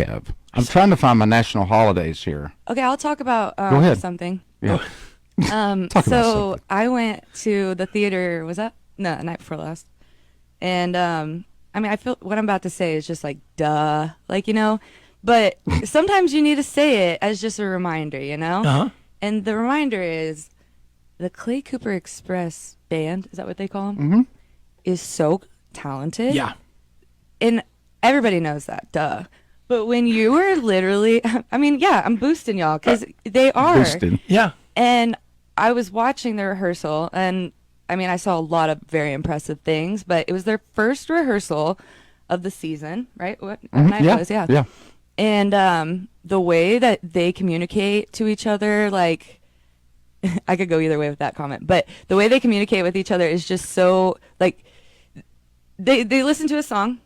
Kev? I'm trying to find my national holidays here. Okay, I'll talk about Go ahead. something. Yeah. Talk about So something. I went to the theater. Was that no night before last? And I mean, I feel what I'm about to say is just like duh, like But sometimes you need to say it as just a reminder, Uh-huh. And the reminder is the Clay Cooper Express band. Is that what they call them? Mm-hmm. Is so talented. Yeah. And everybody knows that, duh. But when you were literally, I mean, yeah, I'm boosting y'all because they are. Boosted. Yeah. And I was watching the rehearsal, and I mean, I saw a lot of very impressive things, but it was their first rehearsal of the season, right? What night Yeah. was, yeah. Yeah. And the way that they communicate to each other, like, I could go either way with that comment, but the way they communicate with each other is just so, like, they listen to a song,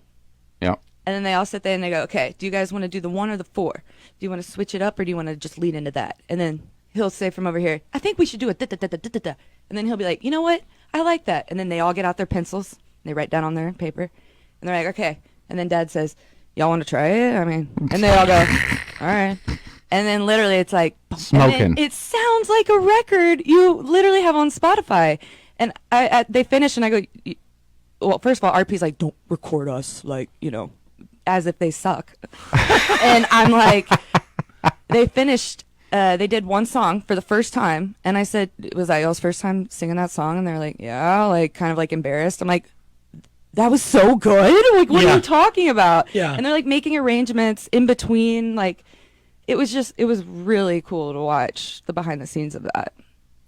Yeah. and then they all sit there and they go, okay, do you guys want to do the 1 or the 4? Do you want to switch it up, or do you want to just lead into that? And then he'll say from over here, I think we should do it, da-da-da-da-da-da. And then he'll be like, you know what? I like that. And then they all get out their pencils, and they write down on their paper, and they're like, okay. And then Dad says, y'all want to try it? I mean, and they all go, all right. And then literally it's like, Smoking. it sounds like a record you literally have on Spotify. And they finish, and I go, well, first of all, RP's like, don't record us, like, as if they suck. And I'm like, they finished, they did one song for the first time, and I said, was that y'all's first time singing that song? And they're like, yeah, like, kind of like embarrassed. I'm like, that was so good. Like, what are you talking about? Yeah. And they're like making arrangements in between. Like, it was really cool to watch the behind the scenes of that.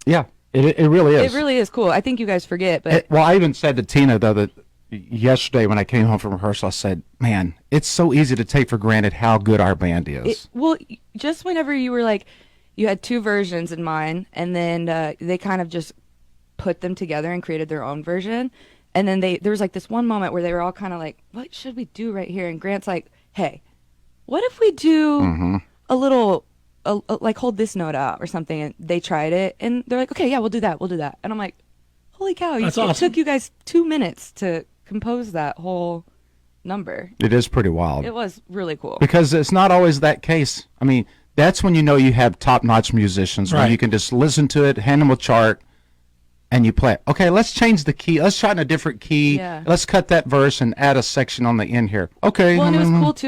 Yeah. It really is. It really is cool. I think you guys forget, but Well, I even said to Tina, though, that yesterday when I came home from rehearsal, I said, man, it's so easy to take for granted how good our band is. well, just whenever you were like, you had 2 versions in mind, and then they kind of just put them together and created their own version. And then there was like this one moment where they were all kind of like, what should we do right here? And Grant's like, hey, what if we do a little, like hold this note out or something? And they tried it, and they're like, okay, yeah, we'll do that. And I'm like, holy cow, That's it awesome. took you guys 2 minutes to compose that whole number. It is pretty wild. It was really cool. Because it's not always that case. I mean, that's when you know you have top-notch musicians, Right. when you can just listen to it, hand them a chart, and you play it. Okay, let's change the key. Let's try in a different key. Yeah. Let's cut that verse and add a section on the end here. Okay. Well, and it was cool too.